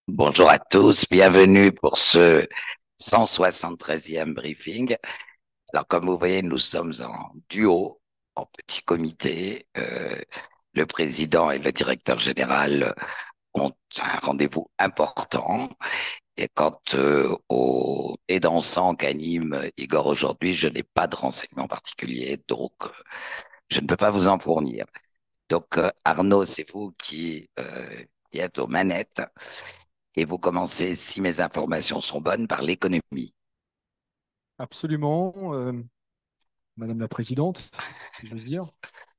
Bonjour à tous, bienvenue pour ce 173e briefing. Alors, comme vous voyez, nous sommes en duo, en petit comité. Le président et le directeur général ont un rendez-vous important. Et quant au et dansant qu'anime Igor aujourd'hui, je n'ai pas de renseignements particuliers, donc je ne peux pas vous en fournir. Donc, Arnaud, c'est vous qui êtes aux manettes. Et vous commencez, si mes informations sont bonnes, par l'économie. Absolument, Madame la Présidente, si j'ose dire.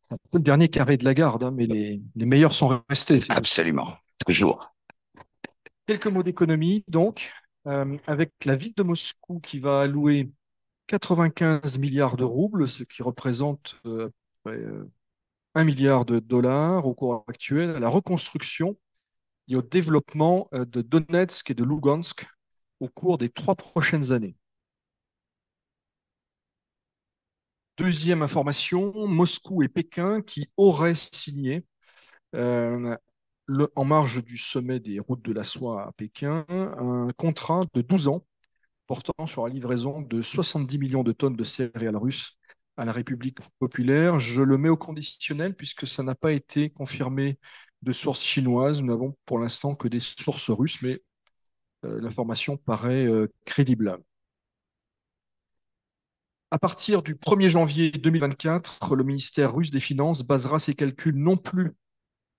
C'est un peu le dernier carré de la garde, hein, mais les meilleurs sont restés, si j'ose dire. Absolument, toujours. Quelques mots d'économie, donc, avec la ville de Moscou qui va allouer 95 milliards de roubles, ce qui représente à peu près, 1 milliard de dollars au cours actuel, à la reconstruction et au développement de Donetsk et de Lugansk au cours des 3 prochaines années. Deuxième information, Moscou et Pékin qui auraient signé euh, en marge du sommet des routes de la soie à Pékin, un contrat de 12 ans portant sur la livraison de 70 millions de tonnes de céréales russes à la République populaire. Je le mets au conditionnel puisque ça n'a pas été confirmé de sources chinoises. Nous n'avons pour l'instant que des sources russes, mais l'information paraît crédible. À partir du 1er janvier 2024, le ministère russe des Finances basera ses calculs non plus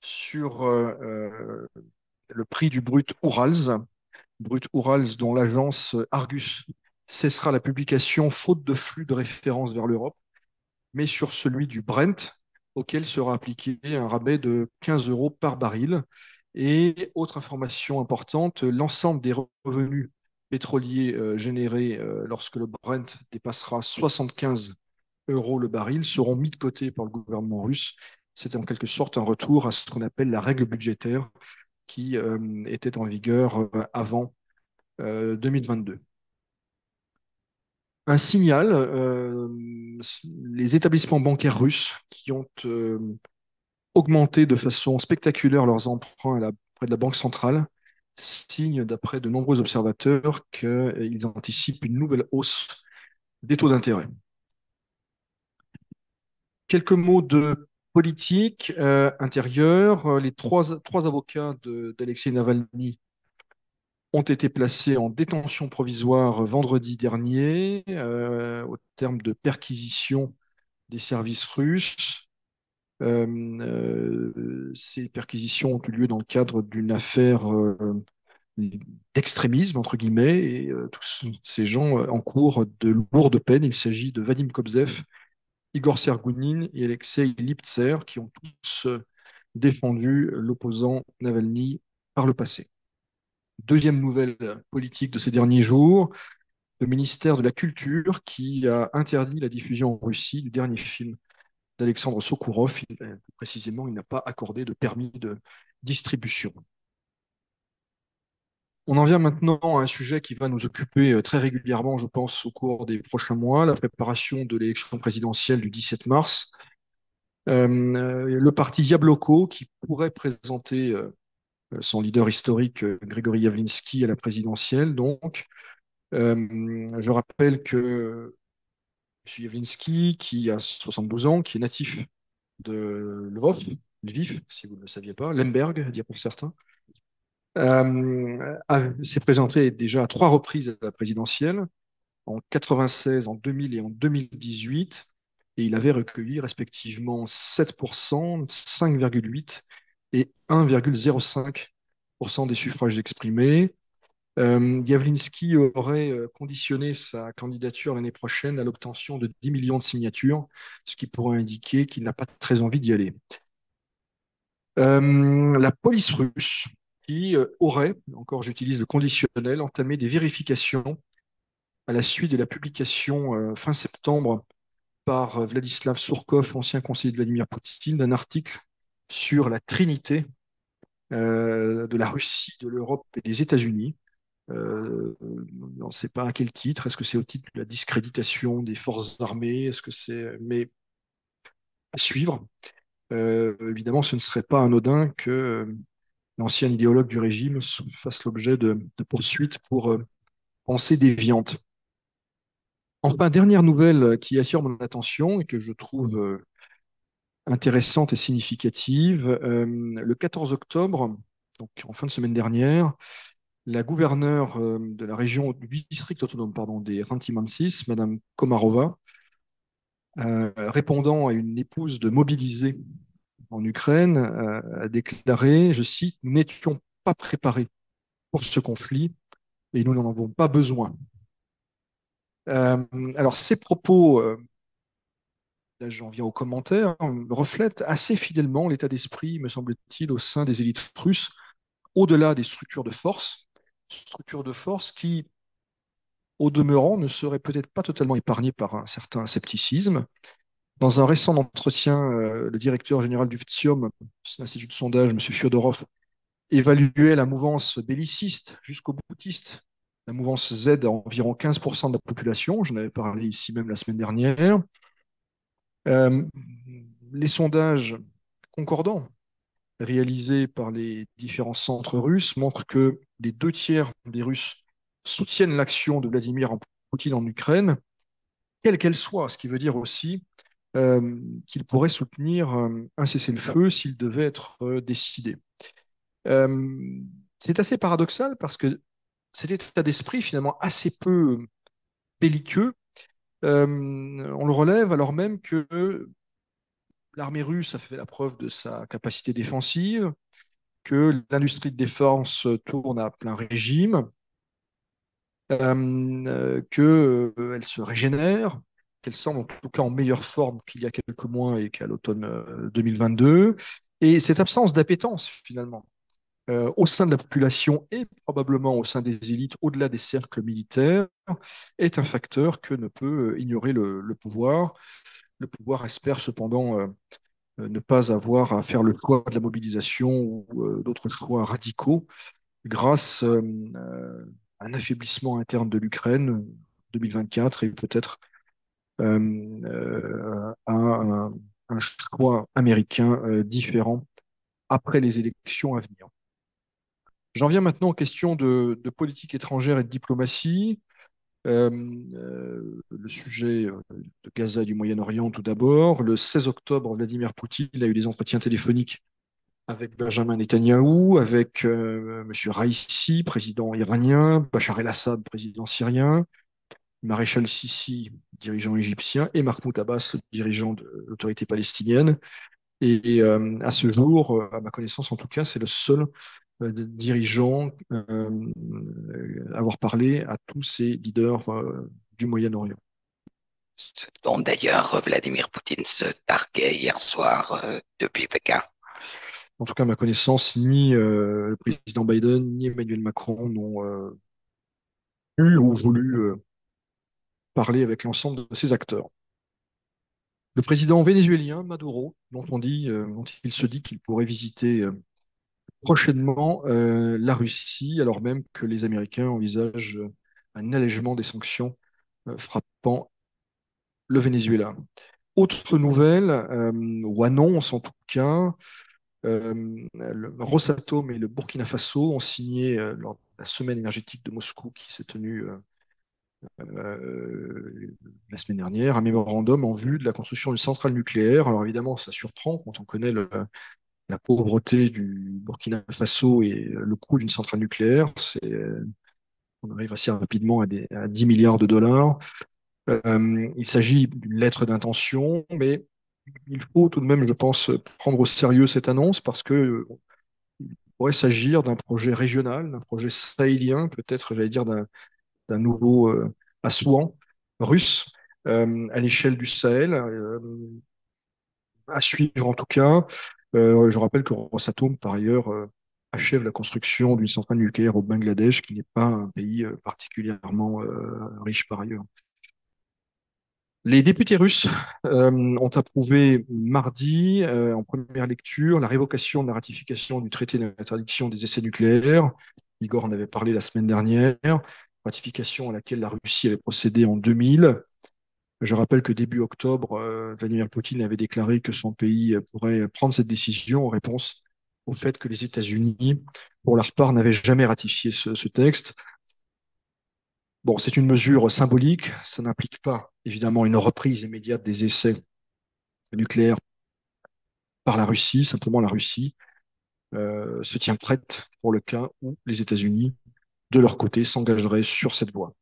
sur le prix du brut Urals dont l'agence Argus cessera la publication faute de flux de référence vers l'Europe, mais sur celui du Brent, auquel sera appliqué un rabais de 15 euros par baril. Et autre information importante, l'ensemble des revenus pétroliers générés lorsque le Brent dépassera 75 euros le baril seront mis de côté par le gouvernement russe. C'est en quelque sorte un retour à ce qu'on appelle la règle budgétaire qui était en vigueur avant 2022. Un signal, les établissements bancaires russes qui ont augmenté de façon spectaculaire leurs emprunts près de la Banque centrale signent, d'après de nombreux observateurs, qu'ils anticipent une nouvelle hausse des taux d'intérêt. Quelques mots de politique intérieure. Les trois avocats d'Alexei Navalny ont été placés en détention provisoire vendredi dernier au terme de perquisitions des services russes. Ces perquisitions ont eu lieu dans le cadre d'une affaire d'extrémisme, entre guillemets, et tous ces gens encourent de lourdes peines. Il s'agit de Vadim Kobzev, Igor Sergounine et Alexei Liptser, qui ont tous défendu l'opposant Navalny par le passé. Deuxième nouvelle politique de ces derniers jours, le ministère de la Culture qui a interdit la diffusion en Russie du dernier film d'Alexandre Sokourov. Précisément, il n'a pas accordé de permis de distribution. On en vient maintenant à un sujet qui va nous occuper très régulièrement, je pense, au cours des prochains mois, la préparation de l'élection présidentielle du 17 mars. Le parti Yabloko, qui pourrait présenter son leader historique, Grégory Yavlinsky, à la présidentielle. Donc, je rappelle que M. Yavlinsky, qui a 72 ans, qui est natif de Lviv, si vous ne le saviez pas, Lemberg, à dire pour certains, s'est présenté déjà à 3 reprises à la présidentielle, en 96, en 2000 et en 2018, et il avait recueilli respectivement 7%, 5,8% et 1,05% des suffrages exprimés. Yavlinsky aurait conditionné sa candidature l'année prochaine à l'obtention de 10 millions de signatures, ce qui pourrait indiquer qu'il n'a pas très envie d'y aller. La police russe qui aurait, encore j'utilise le conditionnel, entamé des vérifications à la suite de la publication fin septembre par Vladislav Surkov, ancien conseiller de Vladimir Poutine, d'un article sur la trinité de la Russie, de l'Europe et des États-Unis. On ne sait pas à quel titre. Est-ce que c'est au titre de la discréditation des forces armées? Est-ce que c'est... Mais à suivre. Évidemment, ce ne serait pas anodin que l'ancien idéologue du régime, fasse l'objet de poursuites pour pensée déviante. Enfin, dernière nouvelle qui attire mon attention et que je trouve intéressante et significative, le 14 octobre, donc en fin de semaine dernière, la gouverneure de la région du district autonome pardon, des Khanty-Mansis, Madame Komarova, répondant à une épouse de mobilisés en Ukraine, a déclaré, je cite, nous n'étions pas préparés pour ce conflit et nous n'en avons pas besoin. Euh, alors, ces propos, là j'en viens aux commentaires, reflètent assez fidèlement l'état d'esprit, me semble-t-il, au sein des élites russes, au-delà des structures de force qui, au demeurant, ne seraient peut-être pas totalement épargnées par un certain scepticisme. Dans un récent entretien, le directeur général du FTSIOM, l'Institut de sondage, M. Fyodorov, évaluait la mouvance belliciste jusqu'au boutiste, la mouvance Z à environ 15% de la population. J'en avais parlé ici même la semaine dernière. Euh, les sondages concordants réalisés par les différents centres russes montrent que les 2 tiers des Russes soutiennent l'action de Vladimir Poutine en Ukraine, quelle qu'elle soit, ce qui veut dire aussi qu'il pourrait soutenir un cessez-le-feu s'il devait être décidé. Euh, c'est assez paradoxal parce que cet état d'esprit, finalement assez peu belliqueux, on le relève alors même que l'armée russe a fait la preuve de sa capacité défensive, que l'industrie de défense tourne à plein régime, qu'elle se régénère, qu'elle semble en tout cas en meilleure forme qu'il y a quelques mois et qu'à l'automne 2022. Et cette absence d'appétence, finalement, au sein de la population et probablement au sein des élites, au-delà des cercles militaires, est un facteur que ne peut ignorer le pouvoir. Le pouvoir espère cependant ne pas avoir à faire le choix de la mobilisation ou d'autres choix radicaux grâce à un affaiblissement interne de l'Ukraine en 2024 et peut-être à un choix américain différent après les élections à venir. J'en viens maintenant aux questions de politique étrangère et de diplomatie. Le sujet de Gaza et du Moyen-Orient tout d'abord. Le 16 octobre, Vladimir Poutine a eu des entretiens téléphoniques avec Benjamin Netanyahou, avec M. Raisi, président iranien, Bachar el-Assad, président syrien, Maréchal Sissi, dirigeant égyptien, et Mahmoud Abbas, le dirigeant de l'autorité palestinienne. Et à ce jour, à ma connaissance en tout cas, c'est le seul dirigeant à avoir parlé à tous ces leaders du Moyen-Orient. Ce dont d'ailleurs Vladimir Poutine se targuait hier soir depuis Pékin. En tout cas, à ma connaissance, ni le président Biden ni Emmanuel Macron n'ont eu ou voulu parler avec l'ensemble de ces acteurs. Le président vénézuélien Maduro, dont il se dit qu'il pourrait visiter prochainement la Russie, alors même que les Américains envisagent un allègement des sanctions frappant le Venezuela. Autre nouvelle, ou annonce en tout cas, le Rosatom et le Burkina Faso ont signé lors de la semaine énergétique de Moscou qui s'est tenue la semaine dernière, un mémorandum en vue de la construction d'une centrale nucléaire. Alors évidemment, ça surprend quand on connaît la pauvreté du Burkina Faso et le coût d'une centrale nucléaire. On arrive assez rapidement à 10 milliards de dollars. Il s'agit d'une lettre d'intention, mais il faut tout de même, je pense, prendre au sérieux cette annonce parce que il pourrait s'agir d'un projet régional, d'un projet sahélien, peut-être, j'allais dire, d'un nouveau Assouan russe à l'échelle du Sahel, à suivre en tout cas. Je rappelle que Rosatom, par ailleurs, achève la construction d'une centrale nucléaire au Bangladesh, qui n'est pas un pays particulièrement riche par ailleurs. Les députés russes ont approuvé mardi, en première lecture, la révocation de la ratification du traité d'interdiction des essais nucléaires. Igor en avait parlé la semaine dernière, ratification à laquelle la Russie avait procédé en 2000. Je rappelle que début octobre, Vladimir Poutine avait déclaré que son pays pourrait prendre cette décision en réponse au fait que les États-Unis, pour leur part, n'avaient jamais ratifié ce texte. Bon, c'est une mesure symbolique, ça n'implique pas évidemment une reprise immédiate des essais nucléaires par la Russie, simplement la Russie se tient prête pour le cas où les États-Unis, de leur côté, s'engageraient sur cette voie.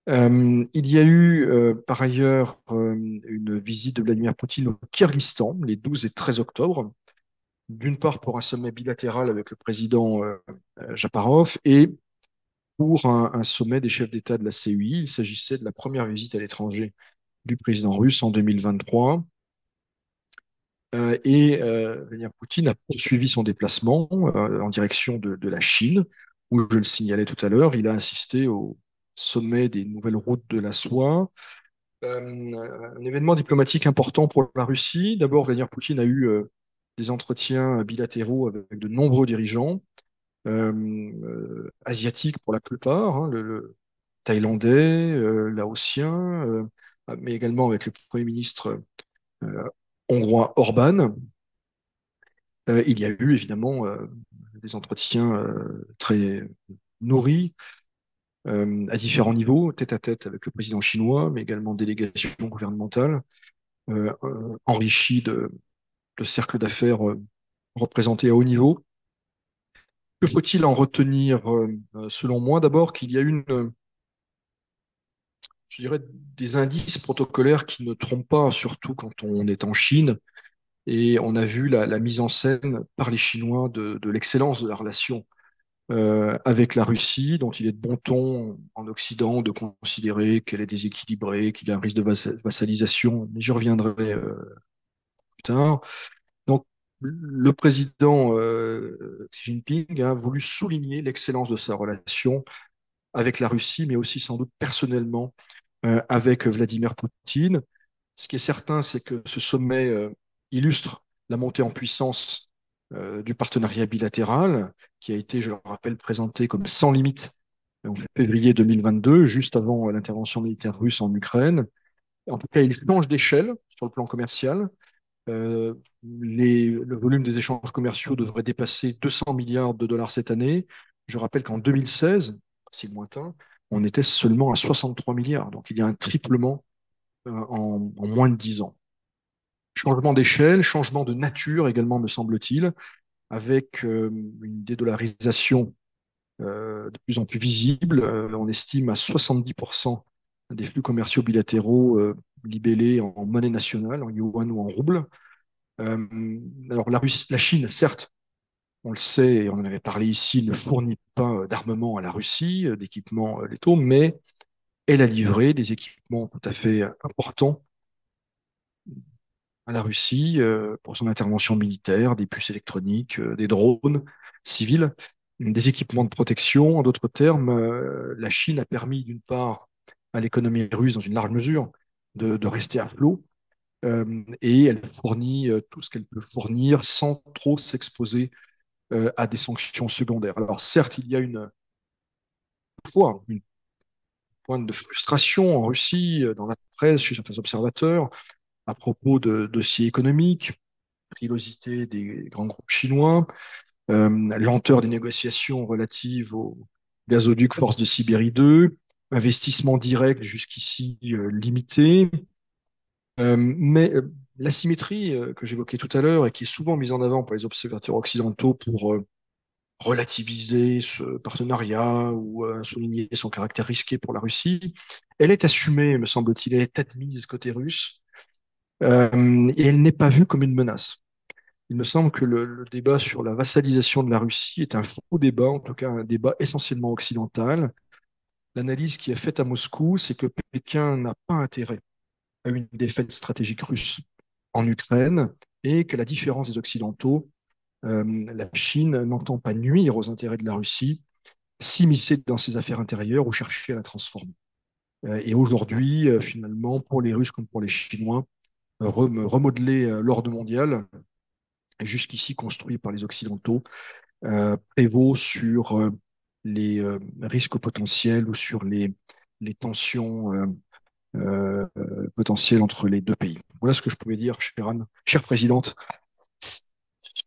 Il y a eu par ailleurs une visite de Vladimir Poutine au Kyrgyzstan les 12 et 13 octobre, d'une part pour un sommet bilatéral avec le président Japarov et pour un sommet des chefs d'État de la CEI. Il s'agissait de la première visite à l'étranger du président russe en 2023. Vladimir Poutine a poursuivi son déplacement en direction de la Chine, où je le signalais tout à l'heure, il a assisté au sommet des nouvelles routes de la soie. Un événement diplomatique important pour la Russie. D'abord, Vladimir Poutine a eu des entretiens bilatéraux avec de nombreux dirigeants asiatiques pour la plupart, hein, le thaïlandais, laotien, mais également avec le Premier ministre euh, hongrois Orban. Il y a eu évidemment des entretiens très nourris à différents niveaux, tête à tête avec le président chinois, mais également délégation gouvernementale, enrichis de cercles d'affaires représentés à haut niveau. Que faut-il en retenir selon moi? D'abord qu'il y a une, je dirais, des indices protocolaires qui ne trompent pas, surtout quand on est en Chine. Et on a vu la mise en scène par les Chinois de l'excellence de la relation avec la Russie, dont il est de bon ton en Occident de considérer qu'elle est déséquilibrée, qu'il y a un risque de vassalisation, mais j'y reviendrai plus tard. Donc, le président Xi Jinping a voulu souligner l'excellence de sa relation avec la Russie, mais aussi sans doute personnellement avec Vladimir Poutine. Ce qui est certain, c'est que ce sommet illustre la montée en puissance du partenariat bilatéral, qui a été, je le rappelle, présenté comme sans limite en février 2022, juste avant l'intervention militaire russe en Ukraine. En tout cas, il change d'échelle sur le plan commercial. Euh, le volume des échanges commerciaux devrait dépasser 200 milliards de dollars cette année. Je rappelle qu'en 2016, si lointain, on était seulement à 63 milliards. Donc il y a un triplement en moins de 10 ans. Changement d'échelle, changement de nature également, me semble-t-il, avec une dédollarisation de plus en plus visible. On estime à 70% des flux commerciaux bilatéraux libellés en monnaie nationale, en yuan ou en rouble. Alors la Chine, certes, on le sait et on en avait parlé ici, ne fournit pas d'armement à la Russie, d'équipements létaux, mais elle a livré des équipements tout à fait importants à la Russie pour son intervention militaire, des puces électroniques, des drones civils, des équipements de protection. En d'autres termes, la Chine a permis d'une part à l'économie russe, dans une large mesure, de rester à flot, et elle fournit tout ce qu'elle peut fournir sans trop s'exposer à des sanctions secondaires. Alors certes, il y a une pointe de frustration en Russie, dans la presse, chez certains observateurs, à propos de dossiers économiques, frilosité des grands groupes chinois, lenteur des négociations relatives au gazoduc Force de Sibérie 2, investissement direct jusqu'ici limité. Mais l'asymétrie que j'évoquais tout à l'heure et qui est souvent mise en avant par les observateurs occidentaux pour relativiser ce partenariat ou souligner son caractère risqué pour la Russie, elle est assumée, me semble-t-il, elle est admise côté russe, et elle n'est pas vue comme une menace. Il me semble que le débat sur la vassalisation de la Russie est un faux débat, en tout cas un débat essentiellement occidental. L'analyse qui est faite à Moscou, c'est que Pékin n'a pas intérêt à une défaite stratégique russe en Ukraine et que la différence des Occidentaux, la Chine n'entend pas nuire aux intérêts de la Russie, s'immiscer dans ses affaires intérieures ou chercher à la transformer. Et aujourd'hui, finalement, pour les Russes comme pour les Chinois, remodeler l'ordre mondial, jusqu'ici construit par les Occidentaux, prévaut sur les risques potentiels ou sur les tensions potentielles entre les deux pays. Voilà ce que je pouvais dire, chère Anne, chère présidente.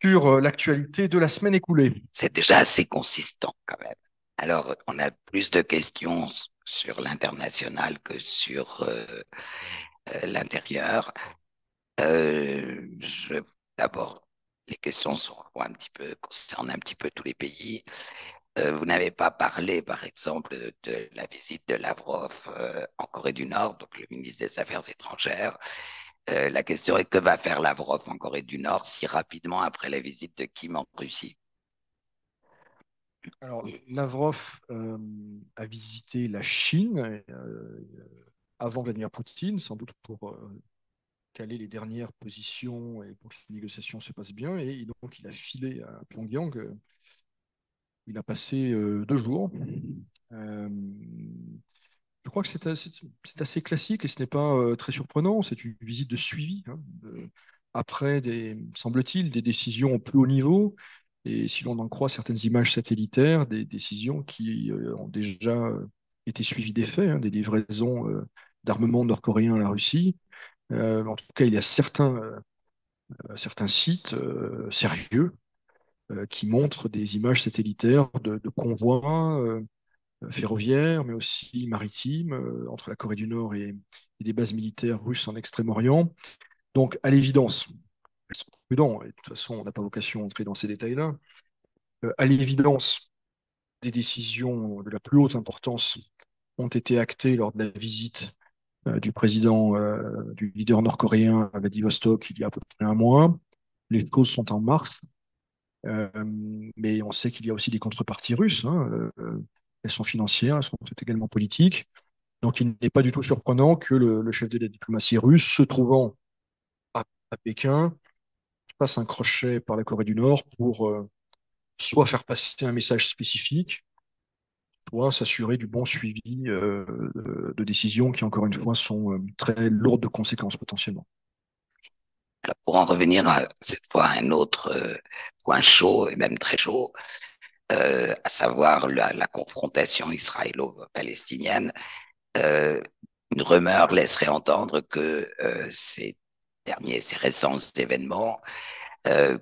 sur l'actualité de la semaine écoulée. C'est déjà assez consistant quand même. Alors, on a plus de questions sur l'international que sur l'intérieur. Je, d'abord, les questions vont un petit peu, concernent un petit peu tous les pays. Vous n'avez pas parlé, par exemple, de la visite de Lavrov en Corée du Nord, donc le ministre des Affaires étrangères. La question est que va faire Lavrov en Corée du Nord si rapidement après la visite de Kim en Russie? Alors, Lavrov a visité la Chine avant Vladimir Poutine, sans doute pour caler les dernières positions et pour que les négociations se passent bien. Et donc, il a filé à Pyongyang. Il a passé 2 jours. Euh, je crois que c'est assez classique et ce n'est pas très surprenant. C'est une visite de suivi, hein, après, semble-t-il, des décisions au plus haut niveau. Et si l'on en croit certaines images satellitaires, des décisions qui ont déjà été suivies des faits, hein, des livraisons d'armement nord-coréen à la Russie. En tout cas, il y a certains sites sérieux qui montrent des images satellitaires de convois ferroviaires, mais aussi maritimes, entre la Corée du Nord et des bases militaires russes en Extrême-Orient. Donc, à l'évidence, restons prudents, et de toute façon, on n'a pas vocation à entrer dans ces détails-là, à l'évidence, des décisions de la plus haute importance ont été actées lors de la visite du président, du leader nord-coréen à Vladivostok il y a à peu près un mois. Les choses sont en marche. Euh, mais on sait qu'il y a aussi des contreparties russes, hein. Elles sont financières, elles sont également politiques. Donc il n'est pas du tout surprenant que le chef de la diplomatie russe, se trouvant à, à Pékin, fasse un crochet par la Corée du Nord pour soit faire passer un message spécifique, soit s'assurer du bon suivi de décisions qui, encore une fois, sont très lourdes de conséquences potentiellement. Alors, pour en revenir cette fois à un autre point chaud et même très chaud, à savoir la confrontation israélo-palestinienne, euh, une rumeur laisserait entendre que ces récents événements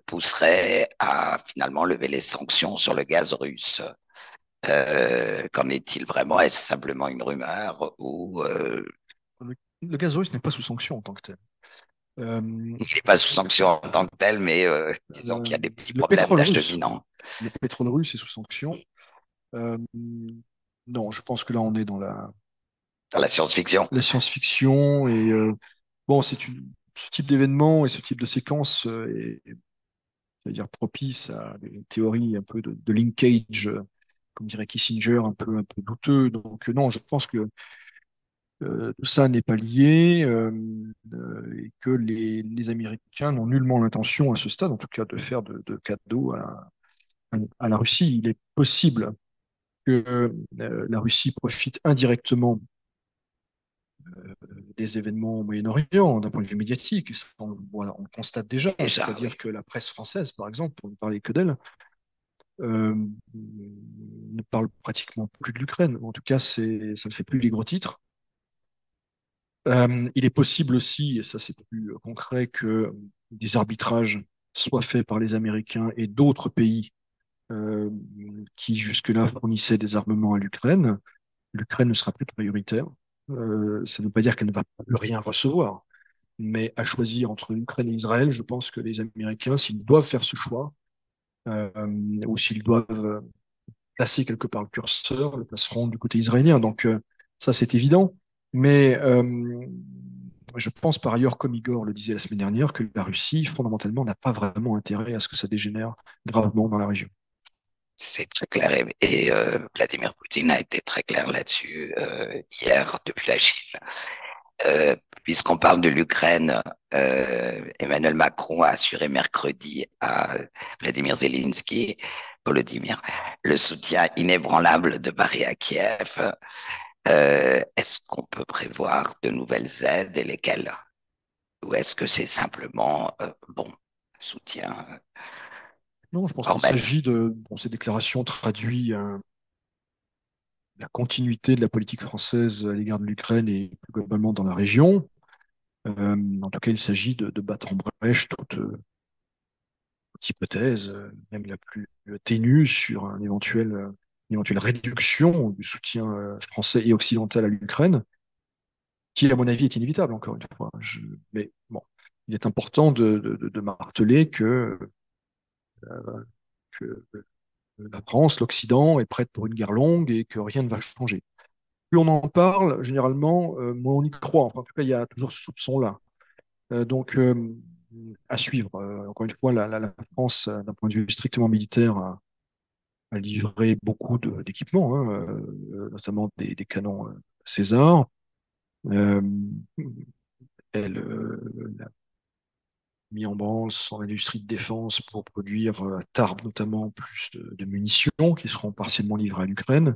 pousseraient à finalement lever les sanctions sur le gaz russe. Qu'en est-il vraiment? Est-ce simplement une rumeur ou Le gaz russe n'est pas sous sanction en tant que tel. Euh, il n'est pas sous sanction en tant que tel, mais disons euh, qu'il y a des petits le problèmes pétrole russe, d'acheminement le pétrole russe est sous sanction. Euh, non, je pense que là, on est dans dans la science-fiction? la science-fiction et bon, ce type d'événement et ce type de séquence est, c'est-à-dire propice à des théories un peu de linkage, comme dirait Kissinger, un peu douteux. Donc non, je pense que tout ça n'est pas lié et que les Américains n'ont nullement l'intention à ce stade, en tout cas, de faire de cadeaux à la Russie. Il est possible que la Russie profite indirectement des événements au Moyen-Orient d'un point de vue médiatique. Voilà, on le constate déjà, Déjà, oui. c'est-à-dire que la presse française, par exemple, pour ne parler que d'elle, euh, ne parle pratiquement plus de l'Ukraine. En tout cas, ça ne fait plus les gros titres. Il est possible aussi, et ça c'est plus concret, que des arbitrages soient faits par les Américains et d'autres pays euh, qui jusque-là fournissaient des armements à l'Ukraine. L'Ukraine ne sera plus prioritaire. Ça ne veut pas dire qu'elle ne va plus rien recevoir. Mais à choisir entre l'Ukraine et Israël, je pense que les Américains, s'ils doivent faire ce choix, euh, ou s'ils doivent placer quelque part le curseur, le placeront du côté israélien. Donc ça, c'est évident. Mais je pense par ailleurs, comme Igor le disait la semaine dernière, que la Russie, fondamentalement, n'a pas vraiment intérêt à ce que ça dégénère gravement dans la région. C'est très clair et Vladimir Poutine a été très clair là-dessus hier depuis la Chine. Puisqu'on parle de l'Ukraine, Emmanuel Macron a assuré mercredi à Vladimir Zelensky, Volodymyr, le soutien inébranlable de Paris à Kiev. Est-ce qu'on peut prévoir de nouvelles aides et lesquelles? Ou est-ce que c'est simplement, bon, soutien Non, je pense qu'il formel? s'agit bon, ces déclarations traduisent la continuité de la politique française à l'égard de l'Ukraine et plus globalement dans la région. En tout cas, il s'agit de battre en brèche hypothèse, même la plus ténue, sur une éventuelle réduction du soutien français et occidental à l'Ukraine, qui, à mon avis, est inévitable, encore une fois. Mais bon, il est important de marteler que la France, l'Occident, est prête pour une guerre longue et que rien ne va changer. Plus on en parle, généralement, moins on y croit. Enfin, en tout cas, il y a toujours ce soupçon-là. Donc, à suivre. Encore une fois, la France, d'un point de vue strictement militaire, a livré beaucoup d'équipements, hein, notamment des canons César. Euh, Elle a mis en branle son industrie de défense pour produire à Tarbes notamment plus de munitions qui seront partiellement livrées à l'Ukraine.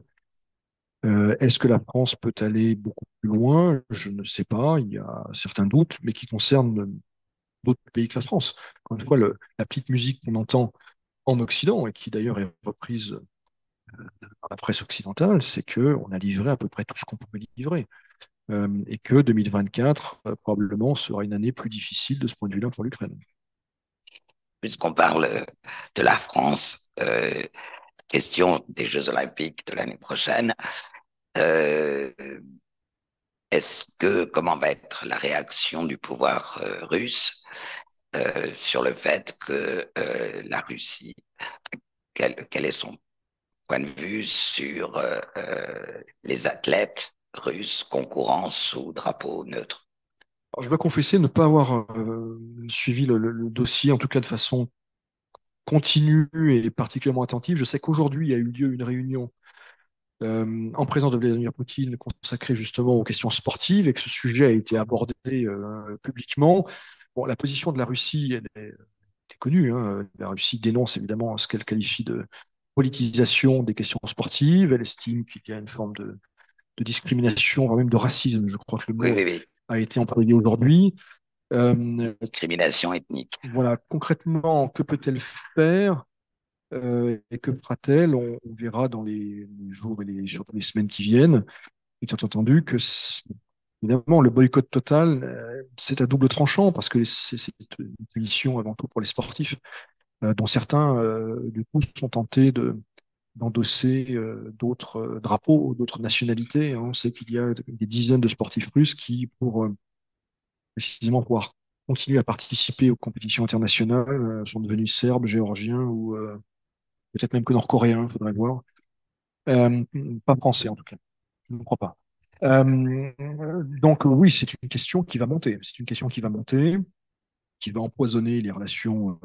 Est-ce que la France peut aller beaucoup plus loin? Je ne sais pas, il y a certains doutes, mais qui concernent d'autres pays que la France. Encore une fois, la petite musique qu'on entend en Occident, et qui d'ailleurs est reprise par la presse occidentale, c'est qu'on a livré à peu près tout ce qu'on pouvait livrer. Et que 2024, probablement, sera une année plus difficile de ce point de vue-là pour l'Ukraine. Puisqu'on parle de la France, question des Jeux Olympiques de l'année prochaine, euh, comment va être la réaction du pouvoir russe sur le fait que la Russie, quel est son point de vue sur les athlètes russes concourant sous drapeau neutre? Alors, je dois confesser ne pas avoir suivi le dossier, en tout cas de façon continue et particulièrement attentive. Je sais qu'aujourd'hui, il y a eu lieu une réunion en présence de Vladimir Poutine consacrée justement aux questions sportives et que ce sujet a été abordé publiquement. Bon, la position de la Russie, est connue, hein. La Russie dénonce évidemment ce qu'elle qualifie de politisation des questions sportives. Elle estime qu'il y a une forme de discrimination, voire même de racisme. Je crois que le Oui, mot oui, oui. a été employé aujourd'hui. Discrimination ethnique. Voilà, concrètement, que peut-elle faire et que fera-t-elle? On verra dans les jours et surtout les semaines qui viennent. Étant entendu que, évidemment, le boycott total, c'est à double tranchant parce que c'est une punition avant tout pour les sportifs, dont certains, du coup, sont tentés d'endosser d'autres drapeaux, d'autres nationalités. On sait qu'il y a des dizaines de sportifs russes qui, pour précisément pouvoir continuer à participer aux compétitions internationales, sont devenus serbes, géorgiens ou peut-être même que nord-coréens, il faudrait voir. Euh, Pas français en tout cas, je ne crois pas. Euh, donc oui, c'est une question qui va monter. C'est une question qui va monter, qui va empoisonner les relations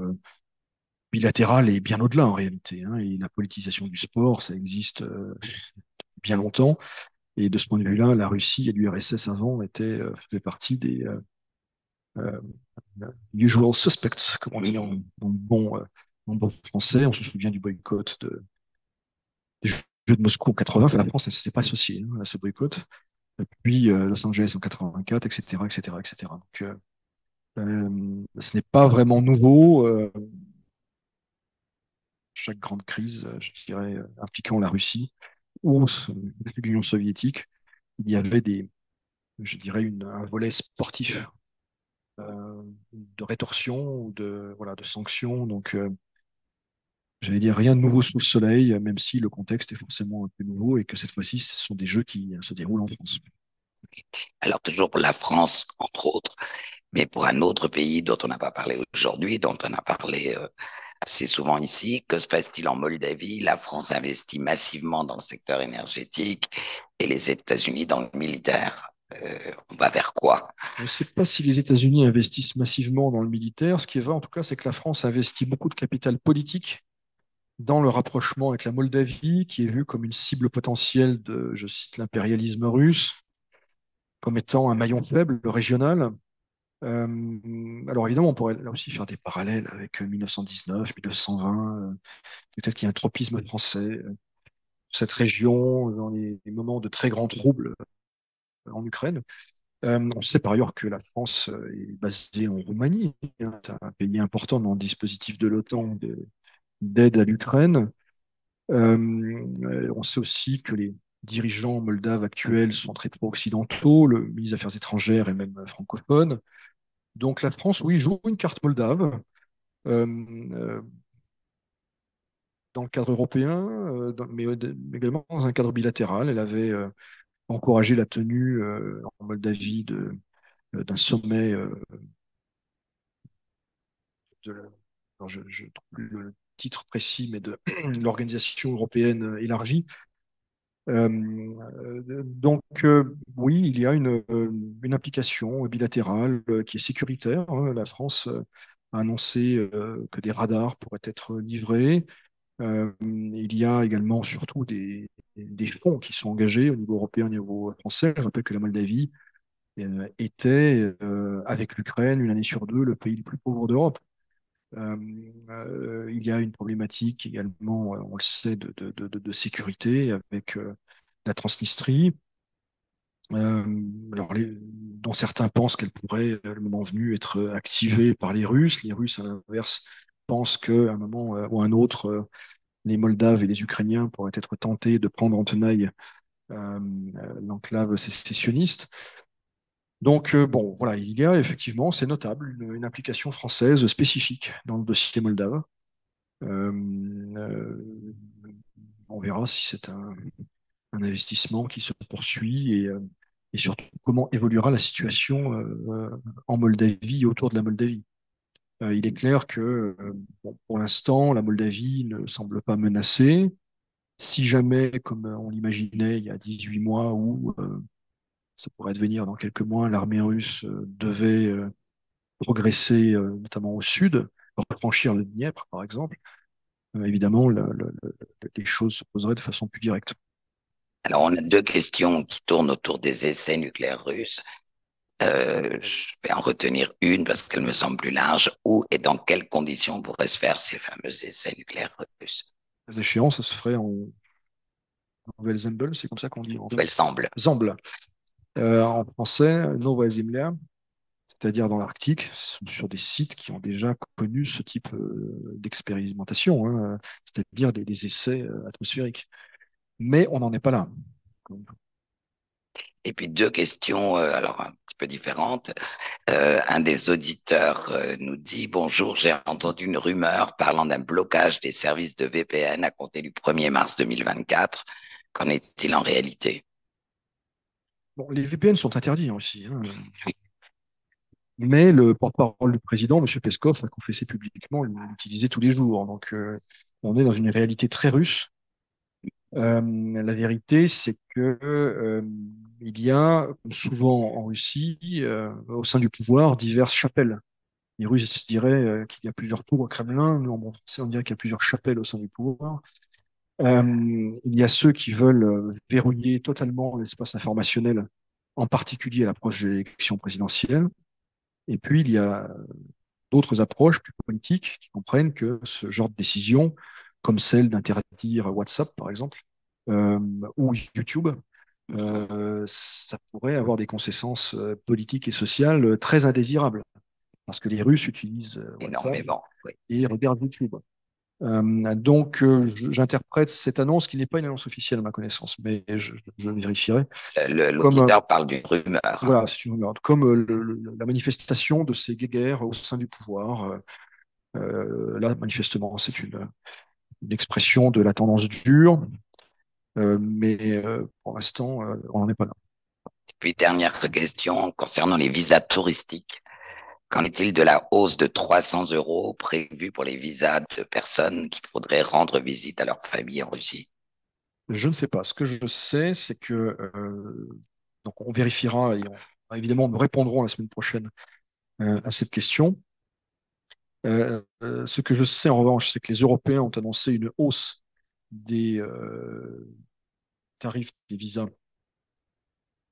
bilatérales et bien au-delà en réalité, hein. Et la politisation du sport, ça existe depuis bien longtemps. Et de ce point de vue-là, la Russie et l'URSS avant faisaient partie des euh, usual suspects, comme on dit en bon français. On se souvient du boycott des Jeux de Moscou en 80. Enfin, la France ne s'était pas associée, hein, à ce boycott. Puis Los Angeles en 84, etc., etc., etc. Donc, ce n'est pas vraiment nouveau. Chaque grande crise, je dirais, impliquant la Russie ou l'Union soviétique, il y avait je dirais, un volet sportif de rétorsion ou voilà, de sanctions. Donc, j'allais dire rien de nouveau sous le soleil, même si le contexte est forcément un peu nouveau et que cette fois-ci, ce sont des jeux qui se déroulent en France. Alors, toujours pour la France, entre autres, mais pour un autre pays dont on n'a pas parlé aujourd'hui, dont on a parlé assez souvent ici, que se passe-t-il en Moldavie? La France investit massivement dans le secteur énergétique et les États-Unis dans le militaire. On va vers quoi? Je ne sais pas si les États-Unis investissent massivement dans le militaire. Ce qui est vrai, en tout cas, c'est que la France investit beaucoup de capital politique dans le rapprochement avec la Moldavie, qui est vue comme une cible potentielle je cite, l'impérialisme russe, comme étant un maillon faible régional. Alors évidemment, on pourrait là aussi faire des parallèles avec 1919, 1920. Peut-être qu'il y a un tropisme français. Cette région, dans les moments de très grands troubles en Ukraine. On sait par ailleurs que la France est basée en Roumanie, hein, c'est un pays important dans le dispositif de l'OTAN d'aide à l'Ukraine. On sait aussi que les dirigeants moldaves actuels sont très pro-occidentaux, le ministre des Affaires étrangères est même francophone. Donc la France, oui, joue une carte moldave. euh, euh, dans le cadre européen, mais également dans un cadre bilatéral. Elle avait encouragé la tenue en Moldavie d'un sommet alors je ne trouve plus le titre précis, mais de l'organisation européenne élargie. Oui, il y a une implication bilatérale qui est sécuritaire, hein. La France a annoncé que des radars pourraient être livrés. Il y a également surtout des fonds qui sont engagés au niveau européen, au niveau français. Je rappelle que la Moldavie était, avec l'Ukraine, une année sur deux, le pays le plus pauvre d'Europe. Euh, il y a une problématique également, on le sait, de sécurité avec la Transnistrie, alors dont certains pensent qu'elle pourrait, le moment venu, être activée par les Russes. Les Russes, à l'inverse, pensent qu'à un moment ou un autre, les Moldaves et les Ukrainiens pourraient être tentés de prendre en tenaille l'enclave sécessionniste. Donc, bon, voilà, il y a effectivement, c'est notable, une implication française spécifique dans le dossier moldave. Euh, euh, on verra si c'est un investissement qui se poursuit et surtout comment évoluera la situation en Moldavie et autour de la Moldavie. Il est clair que bon, pour l'instant, la Moldavie ne semble pas menacée. Si jamais, comme on l'imaginait il y a 18 mois, ou ça pourrait devenir dans quelques mois, l'armée russe devait progresser, notamment au sud, franchir le Dniepr, par exemple, évidemment, les choses se poseraient de façon plus directe. Alors, on a deux questions qui tournent autour des essais nucléaires russes. Je vais en retenir une parce qu'elle me semble plus large. Où et dans quelles conditions pourraient se faire ces fameux essais nucléaires russes? Les échéances, ça se ferait en Nouvelle-Zembel, c'est comme ça qu'on dit en Elle semble. Zembla. En français, Nova Zemlya, c'est-à-dire dans l'Arctique, sur des sites qui ont déjà connu ce type d'expérimentation, hein, c'est-à-dire des essais atmosphériques. Mais on n'en est pas là. Et puis deux questions, alors un petit peu différentes. Un des auditeurs nous dit, bonjour, j'ai entendu une rumeur parlant d'un blocage des services de VPN à compter du 1er mars 2024. Qu'en est-il en réalité? Bon, les VPN sont interdits hein, aussi, hein. Mais le porte-parole du président, M. Peskov, a confessé publiquement l'utiliser tous les jours. Donc, on est dans une réalité très russe. La vérité, c'est que il y a, comme souvent en Russie, au sein du pouvoir, diverses chapelles. Les Russes diraient qu'il y a plusieurs tours au Kremlin. Nous, en bon français, on dirait qu'il y a plusieurs chapelles au sein du pouvoir. Il y a ceux qui veulent verrouiller totalement l'espace informationnel, en particulier à l'approche de l'élection présidentielle. Et puis, il y a d'autres approches plus politiques qui comprennent que ce genre de décision, comme celle d'interdire WhatsApp, par exemple, euh, ou YouTube, ça pourrait avoir des conséquences politiques et sociales très indésirables. Parce que les Russes utilisent WhatsApp Énormément, oui. et regardent YouTube. Donc, j'interprète cette annonce qui n'est pas une annonce officielle à ma connaissance, mais je vérifierai, comme L'auditeur parle d'une rumeur, hein. voilà, c'est une rumeur, comme la manifestation de ces guéguerres au sein du pouvoir. Là, manifestement, c'est une expression de la tendance dure, mais pour l'instant, on n'en est pas là. Puis dernière question concernant les visas touristiques. Qu'en est-il de la hausse de 300 euros prévue pour les visas de personnes qui faudrait rendre visite à leur famille en Russie? Je ne sais pas. Ce que je sais, c'est que donc on vérifiera et évidemment nous répondrons la semaine prochaine à cette question. Ce que je sais en revanche, c'est que les Européens ont annoncé une hausse des tarifs des visas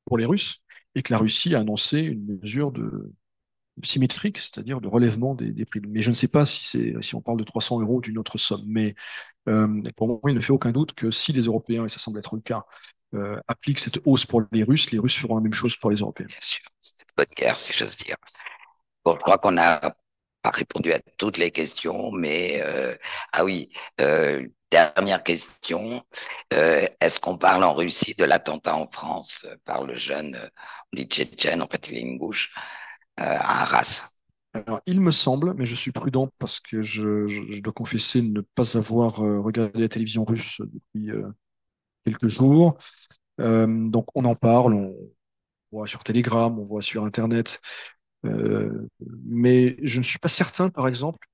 pour les Russes et que la Russie a annoncé une mesure symétrique, c'est-à-dire de relèvement des prix. Mais je ne sais pas si on parle de 300 euros ou d'une autre somme. Mais pour moi, il ne fait aucun doute que si les Européens, et ça semble être le cas, appliquent cette hausse pour les Russes feront la même chose pour les Européens. Bien sûr, c'est une bonne guerre, si j'ose dire. Bon, je crois qu'on n'a pas répondu à toutes les questions, mais ah oui, dernière question. Est-ce qu'on parle en Russie de l'attentat en France par le jeune, on dit Tchétchène, en fait il est une bouche, à Arras? Alors, il me semble, mais je suis prudent parce que je dois confesser ne pas avoir regardé la télévision russe depuis quelques jours. Donc, on en parle, on voit sur Telegram, on voit sur Internet. Mais je ne suis pas certain, par exemple,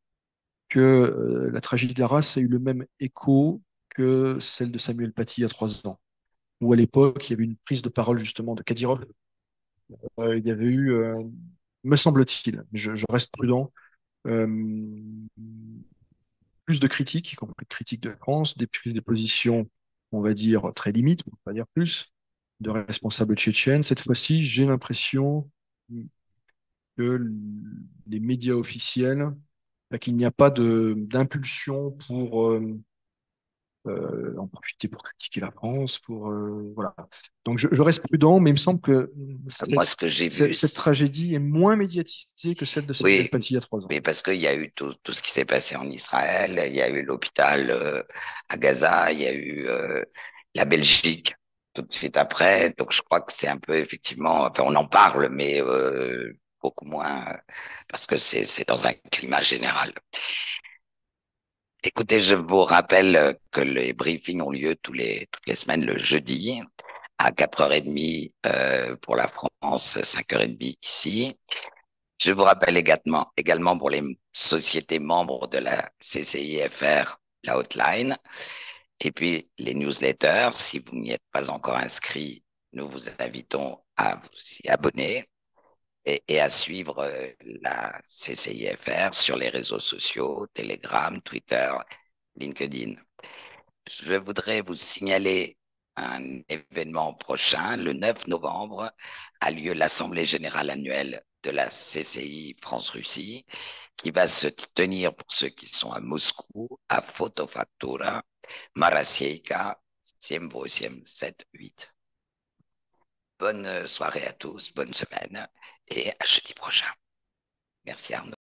que la tragédie d'Arras ait eu le même écho que celle de Samuel Paty il y a 3 ans, où à l'époque, il y avait une prise de parole justement de Kadyrov. Il y avait eu, me semble-t-il, mais je reste prudent, euh, plus de critiques, y compris de critiques de France, des prises de position, on va dire, très limites, on va dire plus, de responsables tchétchènes. Cette fois-ci, j'ai l'impression que les médias officiels, qu'il n'y a pas d'impulsion pour en profiter pour critiquer la France, pour voilà. Donc je reste prudent, mais il me semble que Moi, ce que j'ai vu, cette tragédie est moins médiatisée que celle de Samuel oui, Paty il y a 3 ans. mais parce qu'il y a eu tout ce qui s'est passé en Israël, il y a eu l'hôpital à Gaza, il y a eu la Belgique tout de suite après. Donc, je crois que c'est un peu effectivement, enfin, on en parle, mais beaucoup moins parce que c'est dans un climat général. Écoutez, je vous rappelle que les briefings ont lieu toutes les semaines le jeudi à 4h30 pour la France, 5h30 ici. Je vous rappelle également pour les sociétés membres de la CCIFR, la hotline, et puis les newsletters. Si vous n'y êtes pas encore inscrit, nous vous invitons à vous y abonner et à suivre la CCIFR sur les réseaux sociaux, Telegram, Twitter, LinkedIn. Je voudrais vous signaler un événement prochain. Le 9 novembre a lieu l'Assemblée générale annuelle de la CCI France-Russie qui va se tenir pour ceux qui sont à Moscou, à Fotofactura, Marasieka, 78. Bonne soirée à tous, bonne semaine et à jeudi prochain. Merci Arnaud.